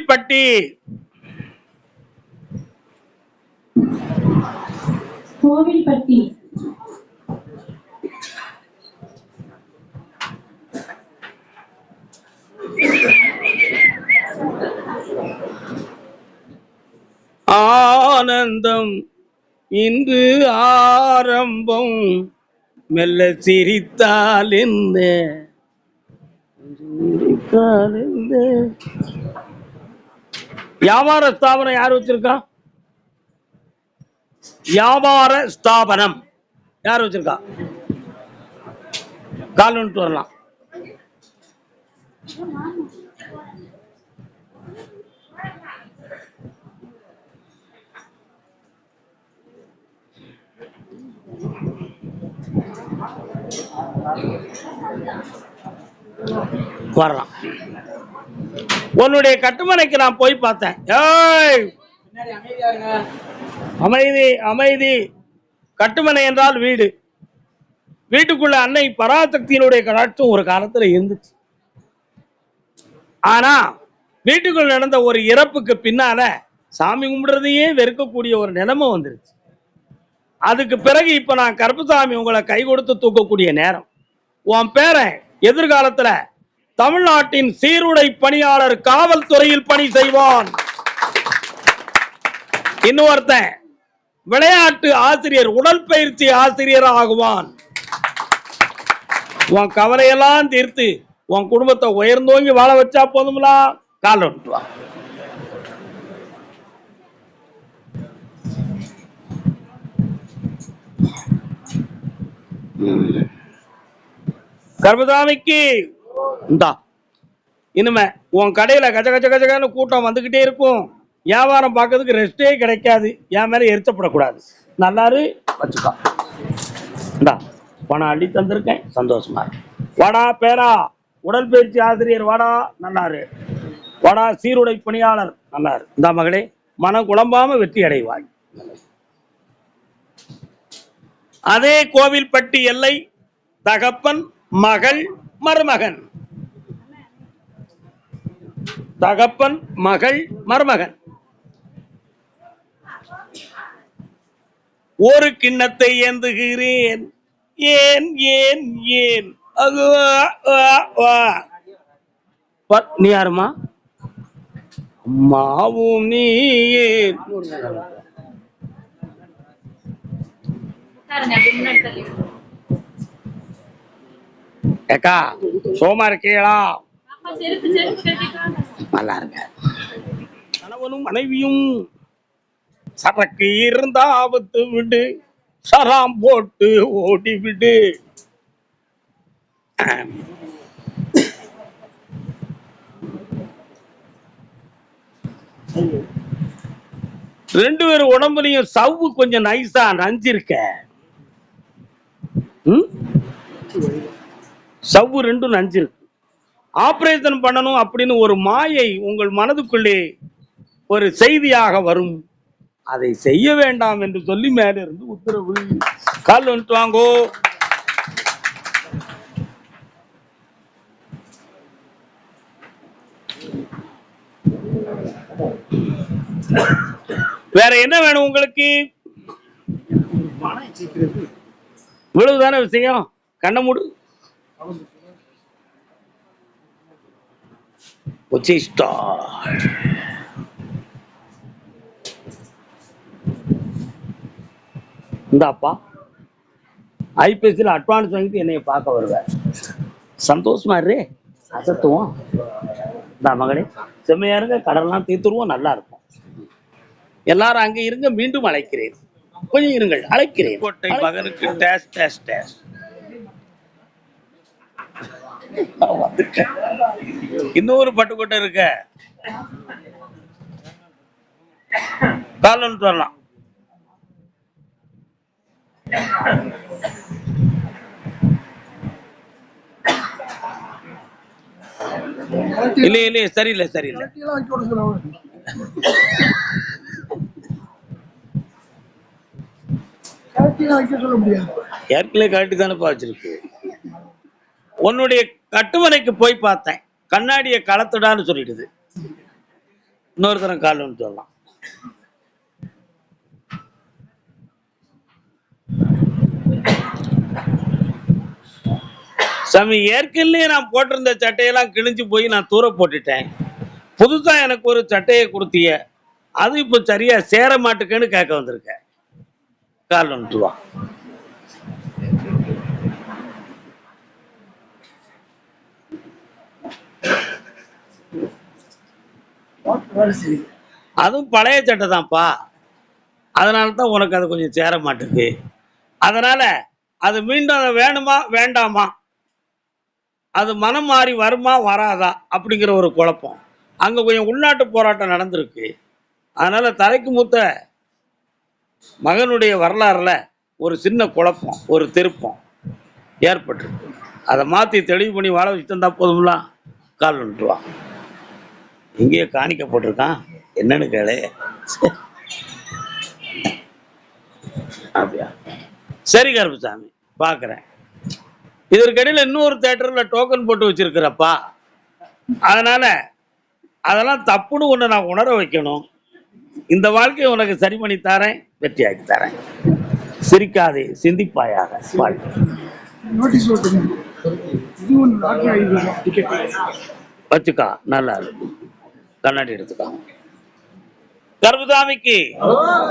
கோவில்பட்டி. கோவில்பட்டி. ஆனந்தம் இன்று ஆரம்பம், மெல்ல சிரித்தால் என்ன, வியாபார ஸ்தாபனம் யார் வச்சிருக்கா? வியாபார ஸ்தாபனம் யார் வச்சிருக்கா? கால் வந்துட்டு வரலாம். வரலாம். உன்னுடைய கட்டுமனைக்கு நான் போய் பார்த்தேன். அமைதி அமைதி. கட்டுமனை என்றால் வீடு. வீட்டுக்குள்ள அன்னை பராசக்தியினுடைய கடாட்சம் ஒரு காலத்துல இருந்துச்சு. ஆனா வீட்டுக்குள்ள நடந்த ஒரு இறப்புக்கு பின்னால சாமி கும்பிடுறதையே வெறுக்கக்கூடிய ஒரு நிலைமை வந்துருச்சு. அதுக்கு பிறகு இப்ப நான் கருப்புசாமி உங்களை கை கொடுத்து தூக்கக்கூடிய நேரம். உன் பேரன் எதிர்காலத்துல தமிழ்நாட்டின் சீருடை பணியாளர், காவல்துறையில் பணி செய்வான். இன்னொருத்தன் விளையாட்டு ஆசிரியர், உடற்பயிற்சி ஆசிரியர் ஆகுவான். உன் கவலையெல்லாம் தீர்த்து உன் குடும்பத்தை உயர்ந்தோங்கி வாழ வச்சா போதுங்களா? கால விட்டுவா. கர்மசாமிக்கு இனிமே உன் கடையில கஜ கஜ கஜன்னு கூட்டம் வந்துகிட்டே இருக்கும். வியாபாரம் பார்க்கறதுக்கு ரெஸ்டே கிடைக்காது. என் மேல எரிச்சப்படக்கூடாது. நல்லாரு வச்சுக்கா. பணம் அள்ளி தந்திருக்கேன், சந்தோஷமா. வாடா பேரா உடற்பயிற்சி ஆசிரியர், வாடா நல்லாரு. வாடா சீருடை பணியாளர், நல்லாரு. இந்த மகளே மனம் குழம்பாம வெற்றி அடைவாய். அதே கோவில்பட்டி எல்லை, தகப்பன் மகள் மருமகன். தகப்பன் மகள் மருமகன். ஒரு கிண்ணத்தை ஏந்துகிறேன், ஏன் ஏன் ஏன். நீ யாருமா? அம்மாவும் நீ ஏன். ஏக்கா சோமா இருக்கீங்களா? நல்லா இருக்க. கணவனும் மனைவியும் சரக்கு இருந்தா ஆபத்து விடு, சராம் போட்டு ஓடி விடு. ரெண்டு பேரும் உடம்புலையும் சவ்வு கொஞ்சம் நைஸா நஞ்சிருக்க. சவ்வு ரெண்டும் நஞ்சிருக்கு. ஆபரேஷன் பண்ணணும் அப்படின்னு ஒரு மாயை உங்கள் மனதுக்குள்ளே ஒரு செய்தியாக வரும். அதை செய்ய வேண்டாம் என்று சொல்லி மேல இருந்து உத்தரவு. கால் வந்துட்டு வாங்கோ. வேற என்ன வேணும் உங்களுக்கு? இவ்வளவுதான விஷயம். கண்ண மூடு. இந்தாப்பா ஐபிஎஸ்ல அட்வான்ஸ் வாங்கிட்டு என்னைய பார்க்க வருவேன். சந்தோஷமா இரு. அசத்துவோம். இந்த மகளே செம்மையா இருங்க. கடலாம் தீர்த்துருவோம். நல்லா இருக்கும். எல்லாரும் அங்கே இருங்க. மீண்டும் அழைக்கிறேன். கொஞ்சம் இருங்கள், அழைக்கிறேன். கோட்டை மகனுக்கு டேஸ் டேஸ் டேஸ். இன்னொரு பட்டுக்கோட்டை இருக்க. காலம் சொல்லலாம். இல்ல இல்ல சரியில்லை சரியில்லை. ஏற்கனவே கழட்டி தானேப்பா வச்சிருக்கு. உன்னுடைய கட்டுமனைக்கு போய் பார்த்தேன். கண்ணாடியை கலத்துடான்னு சொல்லிடுது. இன்னொரு தரம் கால் ஒன்று சொல்லலாம். சாமி, ஏற்கனவே நான் போட்டிருந்த சட்டையெல்லாம் கிழிஞ்சு போய் நான் தூர போட்டுட்டேன். புதுசா எனக்கு ஒரு சட்டையை கொடுத்திய, அது இப்ப சரியா சேர மாட்டுக்குன்னு கேட்க வந்திருக்க. கால் ஒன்று வா. அதுவும் பழைய சட்டை தான்ப்பா, அதனால தான் உனக்கு அது கொஞ்சம் சேர மாட்டுக்கு. அதனால அது மீண்டும் அதை வேணுமா வேண்டாமா, அது மனம் மாறி வருமா வராதா அப்படிங்கிற ஒரு குழப்பம். அங்க கொஞ்சம் உள்நாட்டு போராட்டம் நடந்திருக்கு. அதனால தலைக்கு மூத்த மகனுடைய வரலாறுல ஒரு சின்ன குழப்பம், ஒரு திருப்பம் ஏற்பட்டிருக்கு. அதை மாத்தி தெளிவு பண்ணி வாழ வச்சுட்டு இருந்தா போதும்ல. கால் வந்துட்டுவா. இங்கேயே காணிக்கப்பட்டிருக்கான், என்னன்னு கேளு. அப்படியா, சரி கருப்புசாமி, பாக்குறேன். இதற்கிடையில இன்னொரு தியேட்டர்ல டோக்கன் போட்டு வச்சிருக்கிறப்பா, அதனால அதெல்லாம் தப்புன்னு ஒண்ணு நான் உணர வைக்கணும். இந்த வாழ்க்கையை உனக்கு சரி பண்ணி தரேன், வெற்றியாக்கி தரேன். சிரிக்காதே, சிந்திப்பாயாக. வச்சுக்கா, நல்லா இருக்கு. கண்ணாடி எடுத்துக்கா. கருப்புசாமிக்கு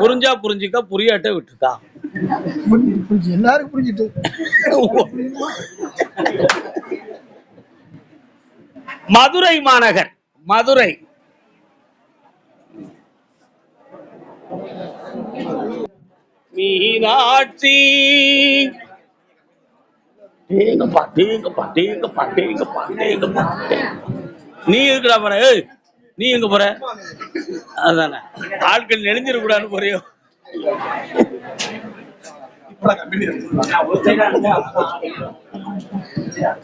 புரிஞ்சா புரிஞ்சுக்க, புரியாட்ட விட்டுக்கா. எல்லாரும் புரிஞ்சுட்டு மதுரை மாநகர், மதுரை மீனாட்சி. நீ இருக்கிறா போற, நீ எங்க போற? அதானே, ஆட்கள் நெளிஞ்சிடக்கூடாது போறியோ.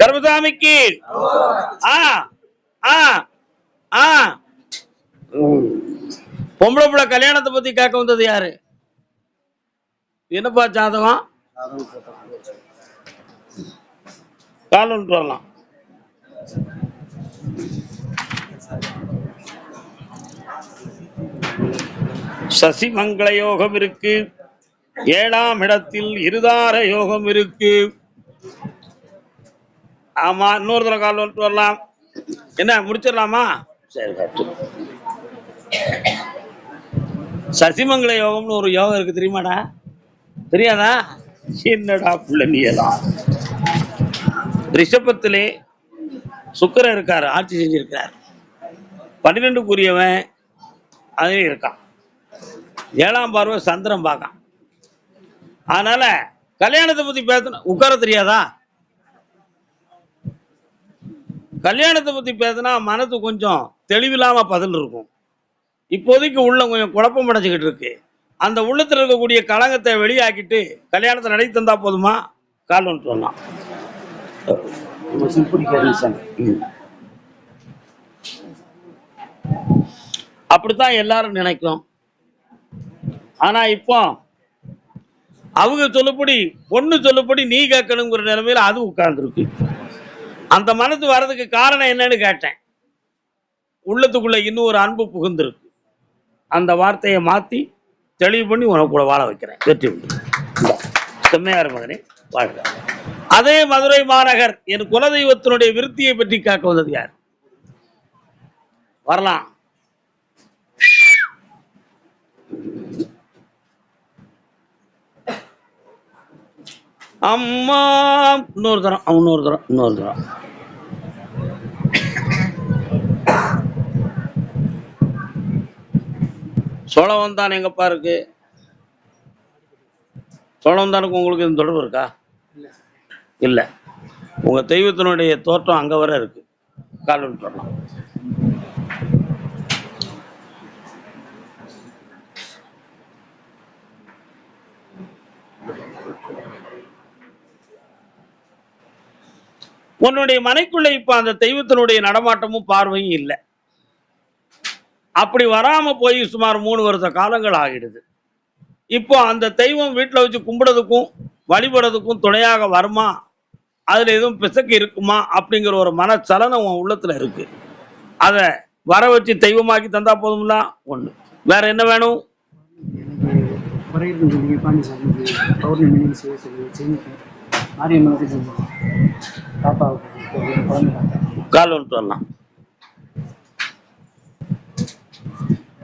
கருப்புசாமிக்கு பொம்பளை பிள்ளை கல்யாணத்தை பத்தி கேட்க வந்தது யாரு? என்னப்பா ஜாதகம்? கால் ஒன்று வரலாம். சசிமங்கள யோகம் இருக்கு, 7ஆம் இடத்தில் இருதார யோகம் இருக்கு. ஆமா, இன்னொரு தடவை கால் வந்துட்டு வரலாம். என்ன முடிச்சிடலாமா? சரி, சசிமங்கள யோகம்னு ஒரு யோகம் இருக்கு, தெரியுமாடா? தெரியாதா? என்னடா புள்ள நீ எல்லாம். ரிஷபத்திலே சுக்கிரன் இருக்காரு, ஆட்சி செஞ்சிருக்கார். 12க்குரியவன் அதே இருக்கான். 7ஆம் பார்வை சந்திரன் பார்க்கான். அதனால கல்யாணத்தை பத்தி பேசணும். உட்கார தெரியாதா? கல்யாணத்தை பத்தி பேசினா மனது கொஞ்சம் தெளிவில்லாம பதில் இருக்கும். இப்போதைக்கு உள்ள கொஞ்சம் குழப்பம் அடைஞ்சுக்கிட்டு இருக்கு. அந்த உள்ளத்துல இருக்கக்கூடிய களங்கத்தை வெளியாக்கிட்டு கல்யாணத்தை நடத்தி தந்தா போதுமா? கால் ஒன்று சொல்லலாம். அப்படித்தான் எல்லாரும் நினைக்கும். ஆனா இப்போ அவங்க சொல்லுபடி, பொண்ணு சொல்லுபடி நீ கேட்கணுங்கிற நிலைமையில அது உட்கார்ந்துருக்கு. அந்த மனசு வர்றதுக்கு காரணம் என்னன்னு கேட்டேன். உள்ளத்துக்குள்ள இன்னும் ஒரு அன்பு புகுந்திருக்கு. அந்த வார்த்தையை மாத்தி தெளிவு பண்ணி உனக்கு கூட வாழ வைக்கிறேன். வெற்றி உண்டு. செம்மையார் மகனே, வாழ்க. அதே மதுரை மாநகர் என் குலதெய்வத்தினுடைய விருத்தியை பற்றி கேட்க வந்தது யார்? வரலாம். அம்மா, இன்னொரு தரம், இன்னொரு தரம், இன்னொரு தரம். சோழவந்தான் எங்கப்பா இருக்கு? சோழவந்தானுக்கு உங்களுக்கு இந்த தொடர்பு இருக்கா? இல்ல. உங்க தெய்வத்தினுடைய தோற்றம் அங்க வர இருக்கு. கால் விட்டுறலாம். உன்னுடைய மனைக்குள்ள இப்ப அந்த தெய்வத்தினுடைய நடமாட்டமும் பார்வையும் இல்லை. அப்படி வராம போய் சுமார் 3 வருஷ காலங்கள் ஆகிடுது. இப்போ அந்த தெய்வம் வீட்டில் வச்சு கும்பிடுறதுக்கும் வழிபடுறதுக்கும் துணையாக வருமா, அதுல எதுவும் பிசக்கு இருக்குமா அப்படிங்கிற ஒரு மனச்சலனம் உன் உள்ளத்துல இருக்கு. அதை வர வச்சு தெய்வமாக்கி தந்தா போதும்ல. ஒண்ணு. வேற என்ன வேணும்? கால் வந்துட்டு வரலாம்.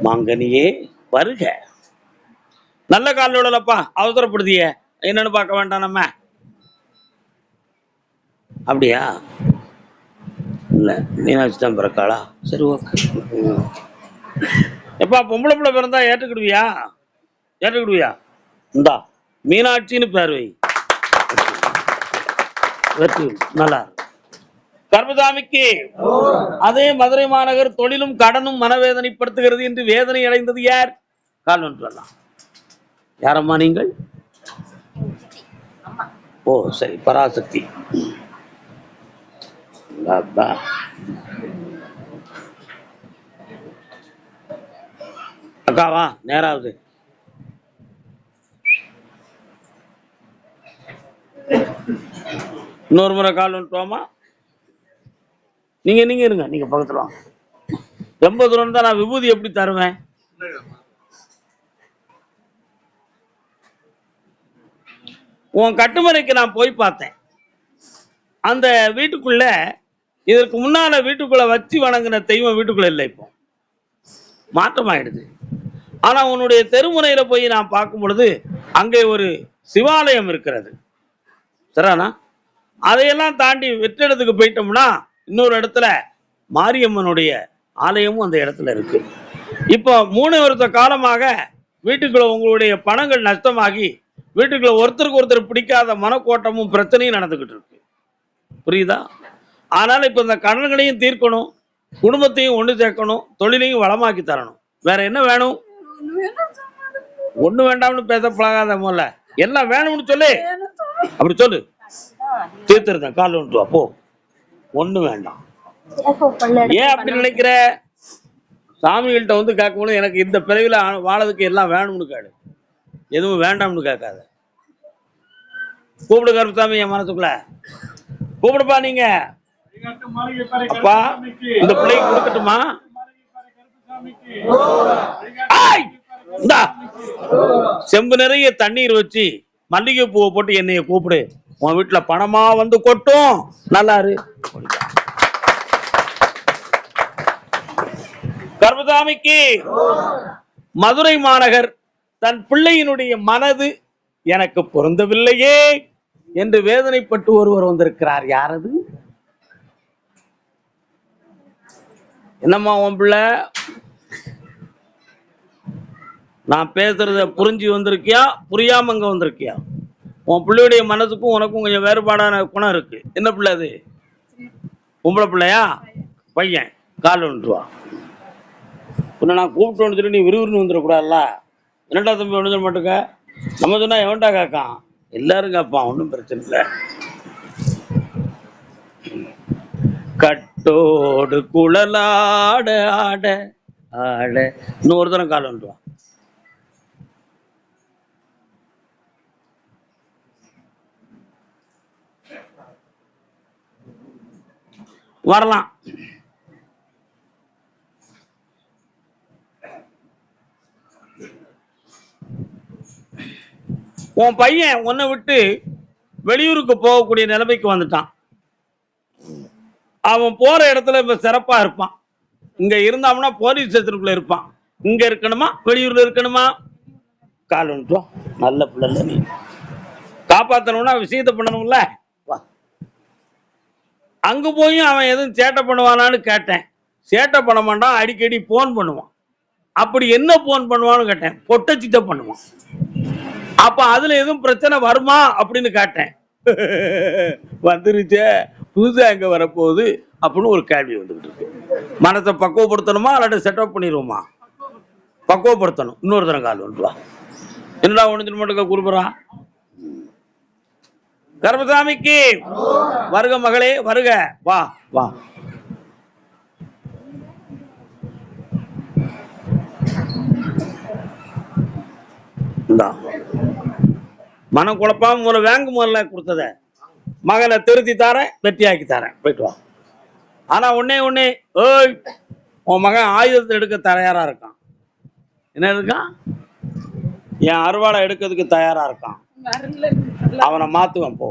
மாங்கனியே வருக. நல்ல காலோடலப்பா, அவசரப்படுத்திய என்னன்னு பார்க்க வேண்டாம் நம்ம. அப்படியா? இல்ல மீனாட்சி தான் பிறக்காளா? சரி ஓகே. எப்பா பொம்பளை பிள்ளை பிறந்தா ஏற்றுக்கிடுவியா? ஏற்றுக்கிடுவியா? இந்தா மீனாட்சின்னு பேர் வை. வெற்றி. நல்லா. கர்மசாமிக்கு அதே மதுரை மாநகர் தொழிலும் கடனும் மனவேதனைப்படுத்துகிறது என்று வேதனை அடைந்தது யார்? கால் வந்து வரலாம். யாரம்மா நீங்கள்? ஓ சரி, பராசக்தி. அக்காவா? நேராவது. இன்னொரு முறை கால் வந்துட்டோமா? நீங்க இருங்க, நீங்க பக்கத்துல வாங்க. ரொம்ப தூரம் தான் நான் விபூதி எப்படி தருவேன்? உன் கட்டுமனைக்கு நான் போய் பார்த்தேன். அந்த வீட்டுக்குள்ள இதற்கு முன்னால வீட்டுக்குள்ள வச்சு வணங்கின தெய்வம் வீட்டுக்குள்ள இல்லை, இப்போ மாற்றமாயிடுது. ஆனா உன்னுடைய தெருமுனையில போய் நான் பார்க்கும் பொழுது அங்கே ஒரு சிவாலயம் இருக்கிறது. சரிண்ணா? அதையெல்லாம் தாண்டி வெற்றிடத்துக்கு போயிட்டோம்னா இன்னொரு இடத்துல மாரியம்மனுடைய ஆலயமும் அந்த இடத்துல இருக்கு. இப்போ 3 வருஷ காலமாக வீட்டுக்குள்ள உங்களுடைய பணங்கள் நஷ்டமாகி வீட்டுக்குள்ள ஒருத்தருக்கு ஒருத்தர் பிடிக்காத மனக்கோட்டமும் பிரச்சனையும் நடந்துகிட்டு இருக்கு. புரியுதா? ஆனால் இப்ப இந்த கடன்களையும் தீர்க்கணும், குடும்பத்தையும் ஒன்று சேர்க்கணும், தொழிலையும் வளமாக்கி தரணும். வேற என்ன வேணும்? ஒண்ணு வேண்டாம்னு பேச பழகாத. முதல்ல எல்லாம் வேணும்னு சொல்லு. அப்படி சொல்லு, தீர்த்துருந்தேன். கால் வந்துட்டு வா போ. ஒண்ணு வேண்டாம். ஏன் அப்படி நினைக்கிற? சாமிகள்கிட்ட வந்து கேட்கும்போது எனக்கு இந்த பிறவில வாழறதுக்கு எல்லாம் வேணும்னு கேடு, எதுவும் வேண்டாம்னு கேட்காத. கூப்பிடு கருப்பசாமி, என் மனசுக்குள்ள கூப்பிடுப்பா. நீங்க அப்பா இந்த பிள்ளைக்கு கொடுக்கட்டுமா? செம்பு நிறைய தண்ணீர் வச்சு மல்லிகை பூவை போட்டு என்னைய கூப்பிடு. உன் வீட்டுல பணமா வந்து கொட்டும். நல்லாரு. கர்மசாமிக்கு மதுரை மாநகர் தன் பிள்ளையினுடைய மனது எனக்கு பொருந்தவில்லையே என்று வேதனைப்பட்டு ஒருவர் வந்திருக்கிறார். யாரது? என்னம்மா உன் பிள்ளை? நான் பேசுறத புரிஞ்சு வந்திருக்கியா, புரியாம அங்க வந்திருக்கியா? உன் பிள்ளையுடைய மனசுக்கும் உனக்கும் கொஞ்சம் வேறுபாடான குணம் இருக்கு. என்ன பிள்ளை அது? பொம்பளை பிள்ளையா? பையன். கால் வந்துட்டு வா. உன்னை நான் கூப்பிட்டு வந்து சொல்லி நீ விறுவிறுன்னு வந்துடக்கூடாதுல்ல. என்னடா தம்பி ஒன்று மாட்டுக்க? நம்ம சொன்னா எவன்டா கேட்கான்? எல்லாரும் கேட்பான், ஒன்றும் பிரச்சனை இல்லை. கட்டோடு குழலாட ஆட ஆட. இன்னொரு தரம் கால் வந்துட்டு வா. வரலாம். உன் பையன் உன்னை விட்டு வெளியூருக்கு போகக்கூடிய நிலைமைக்கு வந்துட்டான். அவன் போற இடத்துல இப்ப சிறப்பா இருப்பான். இங்க இருந்தான்னா போலீஸ் ஸ்டேஷனுக்குள்ள இருப்பான். இங்க இருக்கணுமா வெளியூர்ல இருக்கணுமா? கால் வந்துட்டோம். நல்ல பிள்ளை, நீ காப்பாத்தணும்னா விஷயத்த பண்ணணும்ல. அங்க போய் அவன் எதுவும் சேட்டை பண்ணுவானான்னு கேட்டேன். சேட்டை பண்ண மாட்டான், அடிக்கடி போன் பண்ணுவான். அப்படி என்ன போன் பண்ணுவான்னு கேட்டேன். பொட்டச்சிட்ட பண்ணுவான். அப்ப அதுல எதுவும் பிரச்சனை வருமா அப்படின்னு கேட்டேன். வந்துருச்சே, புதுசா எங்க வரப்போகுது அப்படின்னு ஒரு கேள்வி வந்துகிட்டு இருக்கு. மனசை பக்குவப்படுத்தணுமா இல்லாட்டி செட்டப் பண்ணிடுவோமா? பக்குவப்படுத்தணும். இன்னொரு தரம் கால் வந்துட்டு வா. என்னடா ஒன்று மட்டும் குறிப்பிடறான்? கர்மசாமிக்கு வருக மகளே, வருக. வா வா. மனம் குழப்பாம முதல்ல வேங்கு முதல்ல கொடுத்தத மகனை திருத்தி தாரேன், வெற்றியாக்கி தாரேன். போயிட்டு வா. ஆனா ஒன்னே, ஓய் உன் மகன் ஆயுதத்தை எடுக்க தயாரா இருக்கான். என்ன இருக்கான்? என் அருவாளை எடுக்கிறதுக்கு தயாரா இருக்கான். அவனை மாத்துவன் போ.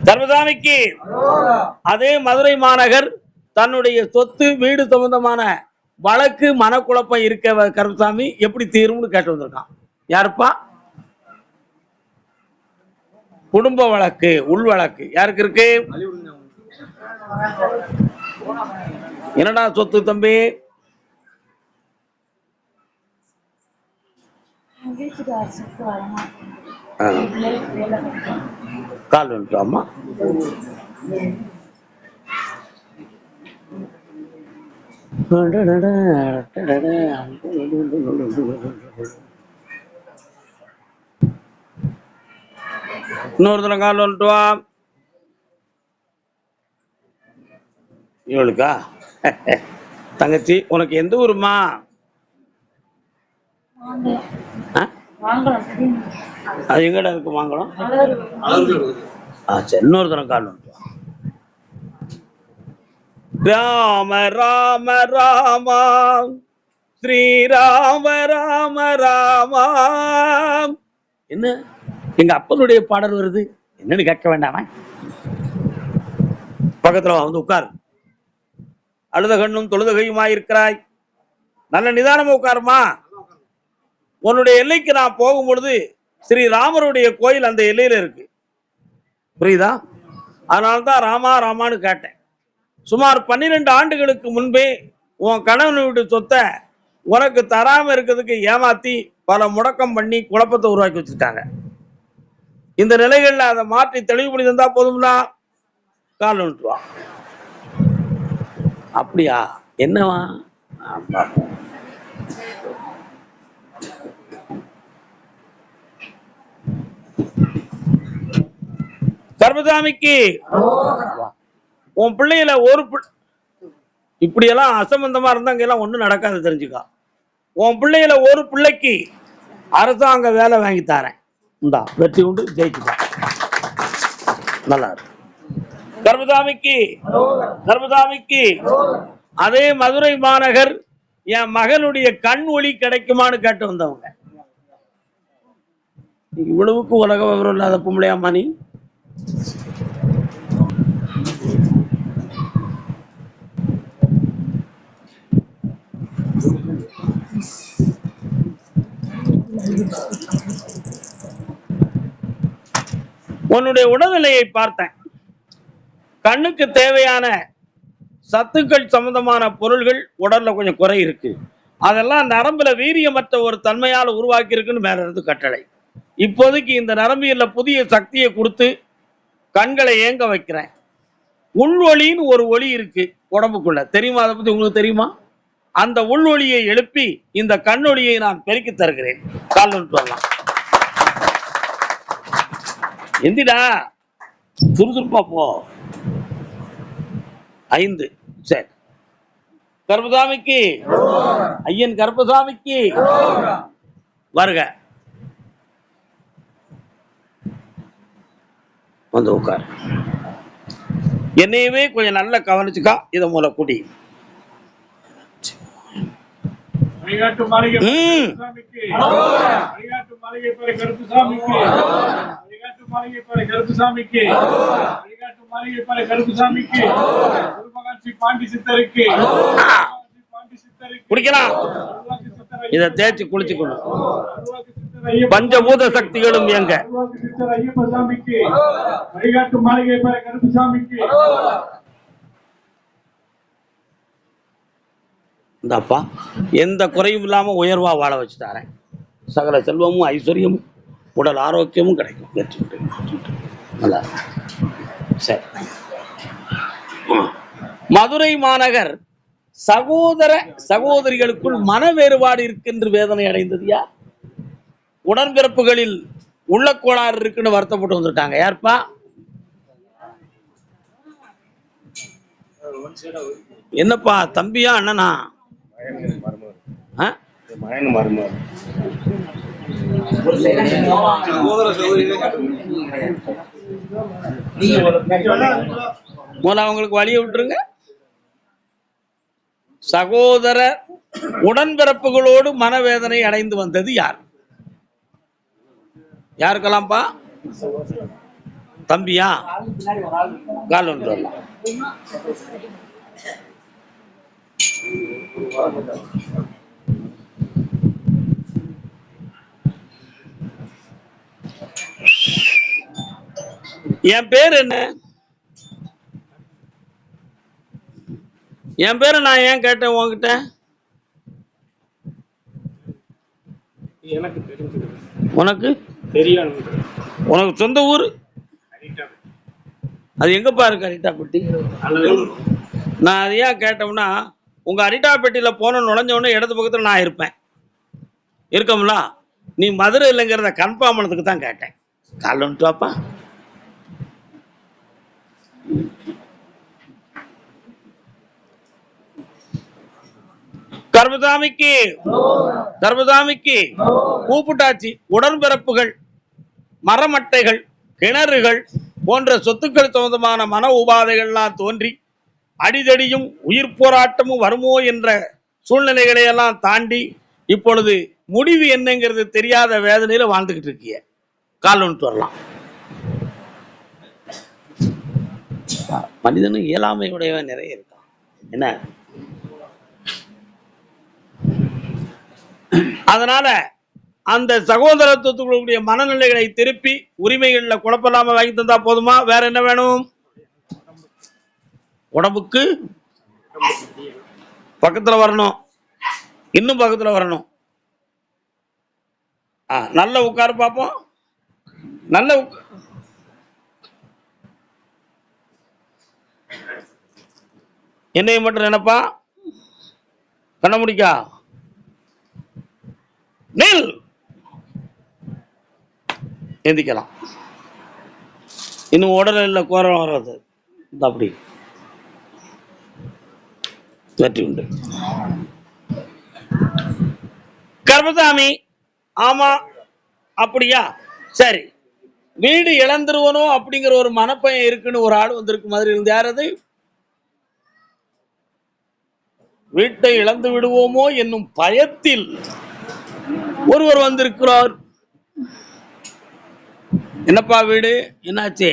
கர்மசாமிக்கு அதே மதுரை மாநகர் தன்னுடைய சொத்து வீடு சம்பந்தமான வழக்கு மனக்குழப்பம் இருக்க கருப்பசாமி எப்படி தீரும்னு கேட்டு வந்திருக்கான். யாருப்பா? குடும்ப வழக்கு, உள் வழக்கு யாருக்கு இருக்கு? என்னடா சொத்து தம்பி? கால் வந்துட்டோம்மா. இன்னொருத்தன கால் வந்துட்டுவா. இவளுக்கா? தங்கச்சி உனக்கு எந்த ஊருமா? அது எங்கடா இருக்கு மாங்கலம்? சரி, இன்னொருத்தன கால் வந்துட்டுவா. ராம ராம ராமா ஸ்ரீராம ராம ராமா. என்ன எங்க அப்பனுடைய பாடல் வருது? என்னன்னு கேட்க வேண்டாமா? பக்கத்துல வந்து உட்கார். அழுத கண்ணும் தொழுத கையுமாயிருக்கிறாய். நல்ல நிதானமா உட்காருமா. உன்னுடைய எல்லைக்கு நான் போகும் பொழுது ஸ்ரீராமருடைய கோயில் அந்த எல்லையில இருக்கு, புரியுதா? அதனால்தான் ராமா ராமான்னு கேட்டேன். சுமார் 12 ஆண்டுகளுக்கு முன்பே உன் கணவன் வீட்டு சொத்தை உனக்கு தராம இருக்கிறதுக்கு ஏமாத்தி பல முடக்கம் பண்ணி குழப்பத்தை உருவாக்கி வச்சுட்டாங்க. இந்த நிலைகள்ல அதை மாற்றி தெளிவு பண்ணி தந்தா போதும்னா கால் விட்டுருவா. அப்படியா? என்னவா? கர்மசாமிக்கு உன் பிள்ளையில ஒரு இப்படியெல்லாம் அசம்பந்தமா இருந்தா அங்கெல்லாம் ஒண்ணும் நடக்காது, தெரிஞ்சுக்கா. உன் பிள்ளையில ஒரு பிள்ளைக்கு அரசாங்க வேலை வாங்கி தரேன், இந்தா வெற்றி உண்டு, ஜெயிச்சுதான். நல்லா இருக்கு. கர்மசாமிக்கு கர்மசாமிக்கு அதே மதுரை மாநகர் என் மகனுடைய கண் ஒளி கிடைக்குமான்னு கேட்டு வந்தவங்க. இவ்வளவுக்கு உலக விவரம் இல்லாத பொம்பளையாமா நீ? உன்னுடைய உடல்நிலையை பார்த்தேன். கண்ணுக்கு தேவையான சத்துக்கள் சம்பந்தமான பொருள்கள் உடல்ல கொஞ்சம் குறை இருக்கு. அதெல்லாம் நரம்புல வீரியமற்ற ஒரு தன்மையால் உருவாக்கி இருக்குன்னு மேல இருந்து கட்டளை. இப்போதைக்கு இந்த நரம்பியல்ல புதிய சக்தியை கொடுத்து கண்களை ஏங்க வைக்கிறேன். உள் ஒளின்னு ஒரு ஒளி இருக்கு உடம்புக்குள்ள, தெரியுமா? அதை பத்தி உங்களுக்கு தெரியுமா? அந்த உள் ஒளியை எழுப்பி இந்த கண்ணொளியை நான் பெருக்கி தருகிறேன். கால் வந்துட்டு வரலாம். எந்திடா சுறுசுறுப்பா போ. 5 சரி. கர்மசாமிக்கு ஐயன் கர்மசாமிக்கு வருக. வந்து உட்கார். என்னையவே கொஞ்சம் நல்லா கவனிச்சுக்கா. இதை மூல குடி. குடிக்கலாம். இதை தேய்ச்சி குளிச்சுக்கணும். பஞ்சபூத சக்திகளும் எங்க இந்தப்பா எந்த குறையும் இல்லாம உயர்வா வாழ வச்சு தரேன். சகல செல்வமும் ஐஸ்வர்யமும் உடல் ஆரோக்கியமும் கிடைக்கும். நல்லா சரி. மதுரை மாநகர் சகோதர சகோதரிகளுக்குள் மன வேறுபாடு இருக்கின்ற வேதனை அடைந்தது யார்? உடன்பிறப்புகளில் உள்ள கோளாறு இருக்குன்னு வருத்தப்பட்டு வந்துட்டாங்க. யார்ப்பா? என்னப்பா தம்பியா அண்ணனா? முதல்ல அவங்களுக்கு வழியை விட்டுருங்க. சகோதர உடன்பிறப்புகளோடு மனவேதனை அடைந்து வந்தது யார்? யாருக்கெல்லாம்ப்பா? தம்பியா? கால் ஒன்று வரலாம். என் பேர் என்ன? என் பேரை நான் ஏன் கேட்டேன் உன்கிட்ட? எனக்கு தெரிஞ்சது. உனக்கு தெரியும். உனக்கு சொந்த ஊர் அது எங்கப்பா இருக்கு? அரிட்டாப்பட்டி. நான் அது ஏன் கேட்டோம்னா, உங்க அரிட்டாப்பட்டியில போன நுழைஞ்சவொடனே இடது பக்கத்துல நான் இருப்பேன். இருக்கோம்ல? நீ மதுரை இல்லைங்கிறத கன்ஃபார்ம் பண்ணதுக்கு தான் கேட்டேன். கால் வந்துட்டு வாப்பா. கர்மசாமிக்கு கர்மசாமிக்கு கூப்பிட்டாச்சு. உடன்பிறப்புகள், மரமட்டைகள், கிணறுகள் போன்ற சொத்துக்கள் சம்பந்தமான மன உபாதைகள்லாம் தோன்றி அடிதடியும் உயிர் போராட்டமும் வருமோ என்ற சூழ்நிலைகளை எல்லாம் தாண்டி இப்பொழுது முடிவு என்னங்கிறது தெரியாத வேதனையில வாழ்ந்துகிட்டு இருக்கிய. கால் ஒன்று வரலாம். மனிதனும் இயலாமையுடையவன் நிறைய இருக்கான். என்ன? அதனால அந்த சகோதரத்துவத்துடைய மனநிலைகளை திருப்பி உரிமைகள்ல குழப்பலாம வாங்கி தந்தா போதுமா? வேற என்ன வேணும்? உடம்புக்கு பக்கத்துல வரணும், இன்னும் பக்கத்துல வரணும். நல்ல உட்காரு பார்ப்போம். நல்ல என்னைய மட்டும் நினைப்பா? கண்ண முடிக்கா நெல் எந்திக்கலாம். இன்னும் உடல்ல கோரம் வர்றது அப்படி வெற்றி உண்டு. கர்மசாமி, ஆமா அப்படியா? சரி, வீடு இழந்துருவனோ அப்படிங்கிற ஒரு மனப்பயம் இருக்குன்னு ஒரு ஆள் வந்திருக்கு மாதிரி இருந்து. யார் அது? வீட்டை இழந்து விடுவோமோ என்னும் பயத்தில் ஒருவர் வந்திருக்கிறார். என்னப்பா வீடு? என்னாச்சு?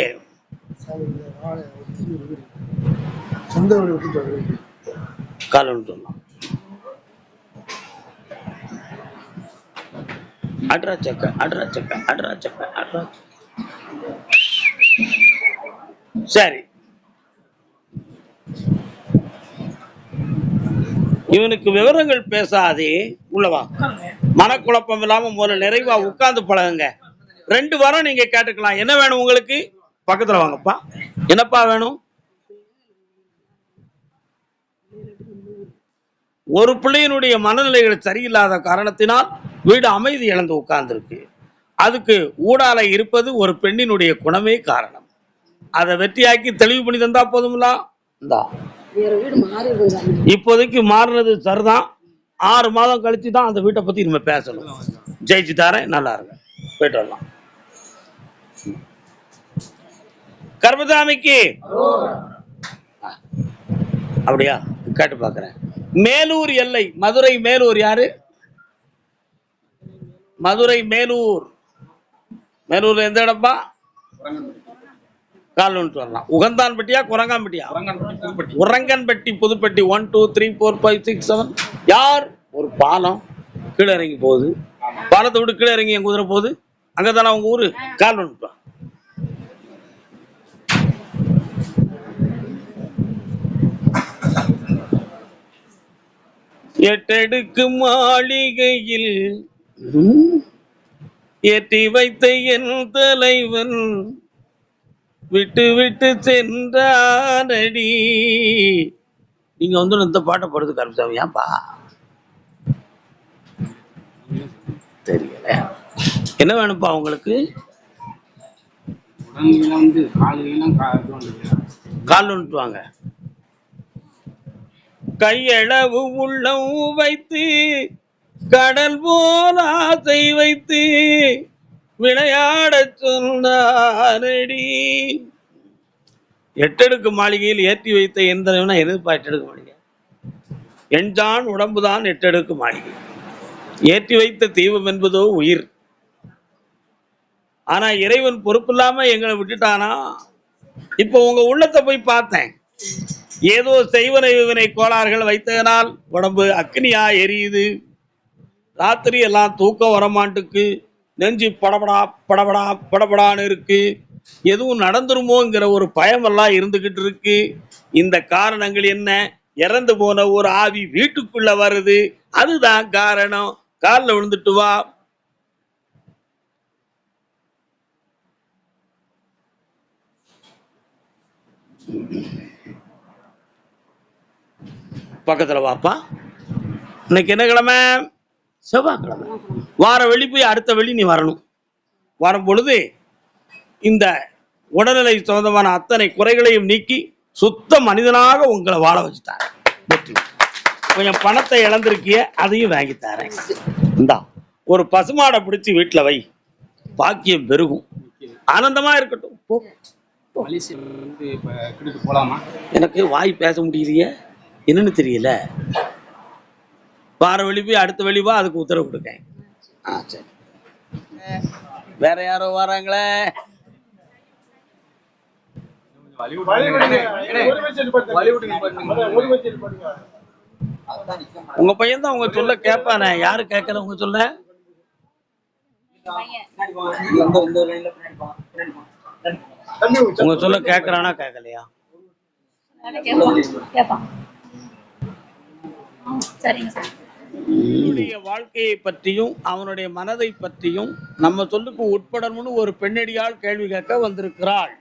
காலம் சொல்லலாம். அட்ரா சக்க அட்ரா சக்க அட்ரா சக்க அட்ரா. சரி, இவனுக்கு விவரங்கள் பேசாதே, உள்ளவா. மனக்குழப்பம் இல்லாம முதல்ல நிறைவா உட்கார்ந்து பழகுங்க. 2 வாரம் நீங்க கேட்டுக்கலாம். என்ன வேணும் உங்களுக்கு? பக்கத்துல வாங்கப்பா. என்னப்பா வேணும்? ஒரு பிள்ளையினுடைய மனநிலைகள் சரியில்லாத காரணத்தினால் வீடு அமைதி இழந்து உட்கார்ந்து இருக்கு. அதுக்கு ஊடால இருப்பது ஒரு பெண்ணினுடைய குணமே காரணம். அதை வெற்றியாக்கி தெளிவு பண்ணி தந்தா போதுங்களா? இந்தா இப்போதைக்கு மாறுறது சரிதான். 6 மாதம் கழிச்சு தான் அந்த வீட்டை பத்தி நம்ம பேசணும். ஜெயிச்சு தாரேன், நல்லா இருங்க, போயிட்டு வரலாம். கர்மசாமிக்கு அப்படியா? கேட்டு பாக்குறேன். மேலூர் எல்லை மதுரை. மேலூர் யாரு? மதுரை மேலூர். மேலூர் எந்த இடப்பா? கால் ஒன்று வரலாம். உகந்தான்பட்டியா குரங்கான்பட்டியா? உரங்கன்பட்டி புதுப்பட்டி. 1 2 3 4 5 6 7. யார்? ஒரு பாலம் கீழே இறங்கி போகுது. பாலத்தை விட்டு கீழே இறங்கி என் குதிரை போகுது. அங்கதானே உங்க ஊரு? கால் ஒன்று. எட்டடுக்கு மாளிகையில் ஏற்றி வைத்த என் தலைவன் விட்டு விட்டு சென்றானடி. நீங்க வந்து இந்த பாட்டை படுத்து கருப்புசாமி. ஏன்பா தெரியல? என்ன வேணும்ப்பா உங்களுக்கு? கால் ஒன்று வாங்க. கையளவு உள்ளம் வைத்து கடல் போல் ஆசை வைத்து விளையாட சொன்னானடி. 8 அடுக்கு மாளிகையில் ஏற்றி வைத்த எந்த எதுப்பா 8 அடுக்கு மாளிகை? எஞ்சான் உடம்புதான் எட்டெடுக்கு மாளிகை. ஏற்றி வைத்த தெய்வம் என்பதோ உயிர். ஆனா இறைவன் பொறுப்பு இல்லாம எங்களை விட்டுட்டானா. இப்போ உங்க உள்ளத்தை போய் பார்த்தேன். ஏதோ செய்வனை வினை கோளாறுகள் வைத்ததனால் உடம்பு அக்னியா எரியுது. ராத்திரி எல்லாம் தூக்கம் வரமாட்டுக்கு. நெஞ்சு படபடா படபடா படபடான்னு இருக்கு. எதுவும் நடந்துருமோங்கிற ஒரு பயம் எல்லாம் இருந்துகிட்டு இருக்கு. இந்த காரணங்கள் என்ன? இறந்து போன ஒரு ஆவி வீட்டுக்குள்ள வருது. அதுதான் காரணம். காலில் விழுந்துட்டு வா. பக்கத்துல வாப்பா. இன்னைக்கு என்ன கிழமை? செவ்வாய்க்கிழமை. வார வெள்ளி போய் அடுத்த வெள்ளி நீ வரணும். வரும் பொழுது இந்த உடல்நிலை சொந்தமான அத்தனை குறைகளையும் நீக்கி சுத்த மனிதனாக உங்களை வாழ வச்சுட்டாரு. கொஞ்சம் பணத்தை இழந்திருக்கிய, அதையும் வாங்கி தரேன். இந்தா ஒரு பசுமாடை பிடிச்சி வீட்டுல வை. பாக்கியம் பெருகும். ஆனந்தமா இருக்கட்டும். எனக்கு வாய் பேச முடியலையே, என்னன்னு தெரியல. வார வெளி போய் அடுத்த வெளி வா, அதுக்கு உத்தரவு கொடுக்கேன். சரி. வேற யாரோ வராங்களே. உங்க பையன் தான் உங்க சொல்ல கேட்பானே. யாரு கேட்கல உங்க சொல்ல? உங்க சொல்ல கேட்கறானா கேட்கலையா? அவனுடைய வாழ்க்கையை பற்றியும் அவனுடைய மனதை பற்றியும் நம்ம சொல்லுக்கு உட்படணும்னு ஒரு பெண்ணடியால் கேள்வி கேட்க வந்திருக்கிறாள்.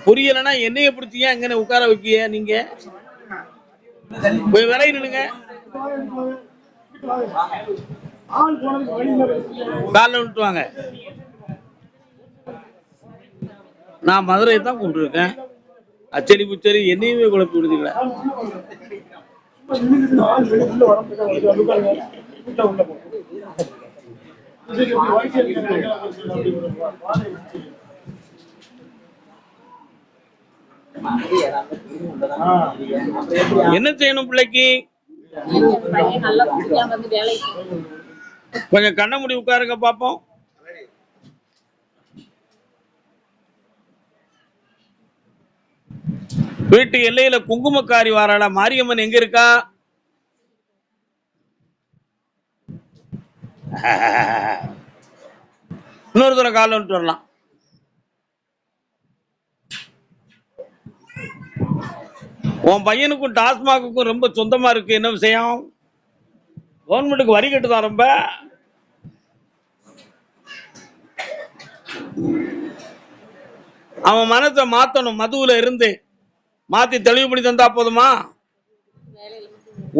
புரியலன்னா என்னைய பிடிச்சிய அங்க உட்கார வைக்கிய. நீங்க போய் விலை நின்னுங்க. காலைல விட்டு வாங்க. நான் மதுரையை தான் கொண்டு இருக்கேன். அச்சடி புச்சரி என்னையுமே குழப்பி விடுதீங்களா? என்ன செய்யணும் பிள்ளைக்கு? கொஞ்சம் கண்ண மூடி உட்காருங்க பாப்போம். வீட்டு எல்லையில குங்குமக்காரி வாராளா? மாரியம்மன் எங்க இருக்கா? இன்னொரு தடவை கால விட்டு வரலாம். உன் பையனுக்கும் டாஸ்மாகுக்கும் ரொம்ப சொந்தமா இருக்கு. என்ன விஷயம்? கவர்மெண்ட்டுக்கு வரி கட்டுதான் ரொம்ப. அவன் மனத்தை மாத்தணும். மதுவுல இருந்து மாத்தி தெளிவு பண்ணி தந்தா போதுமா?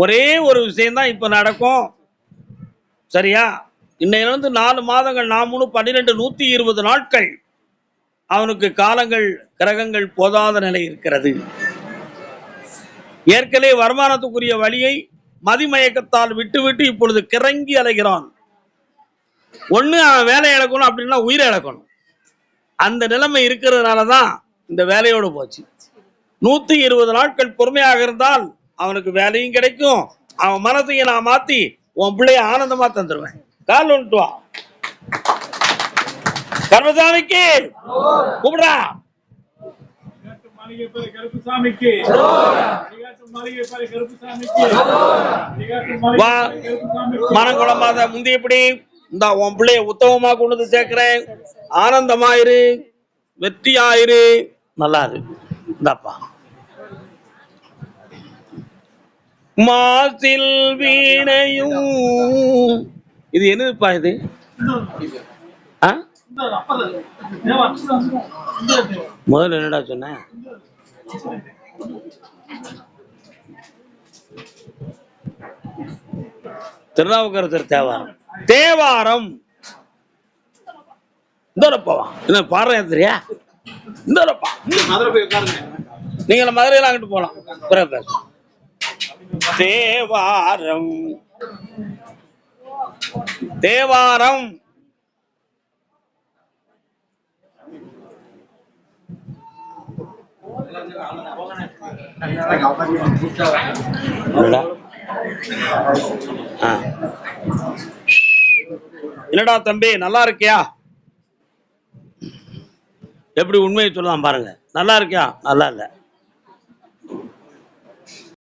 ஒரே ஒரு விஷயம் தான் இப்ப நடக்கும். சரியா? இன்னையிலிருந்து 4 மாதங்கள், 4 12 120 நாட்கள் அவனுக்கு காலங்கள் கிரகங்கள் போதாத நிலை இருக்கிறது. ஏற்கனவே வருமானத்துக்குரிய வழியை மதிமயக்கத்தால் விட்டு இப்பொழுது கிறங்கி அலைகிறான். ஒண்ணு அவன் வேலை இழக்கணும், அப்படின்னா உயிரை இழக்கணும். அந்த நிலைமை இருக்கிறதுனாலதான் இந்த வேலையோடு போச்சு. 120 நாட்கள் பொறுமையாக இருந்தால் அவனுக்கு வேலையும் கிடைக்கும். அவன் மனத்தையும் நான் மாத்தி உன் பிள்ளைய ஆனந்தமா தந்துருவேன். கால் ஒன்று வா. கர்மசாமிக்கு கூப்பிடா. மனம் குழம்பாத. முந்தி எப்படி இந்த உன் பிள்ளைய உத்தமமா கொண்டு வந்து சேர்க்கிறேன். ஆனந்தமாயிரு, வெற்றியாயிரு, நல்லாது. இந்தாப்பா மாசில் வீணையும். இது என்னதுப்பா? இது முதல்ல என்னடா சொன்ன? திருநாவுக்கரசர் தேவாரம். தேவாரம் இந்தப்பா. என்ன பாடுறேன் தெரியா? இந்தப்பா நீங்க மதுரையில அங்கிட்டு போலாம். தேவாரம் தேவாரம் என்னடா? ஆ. என்னடா தம்பி நல்லா இருக்கியா? எப்படி உண்மையை சொல்லலாம் பாருங்க. நல்லா இருக்கியா? நல்லா இல்ல.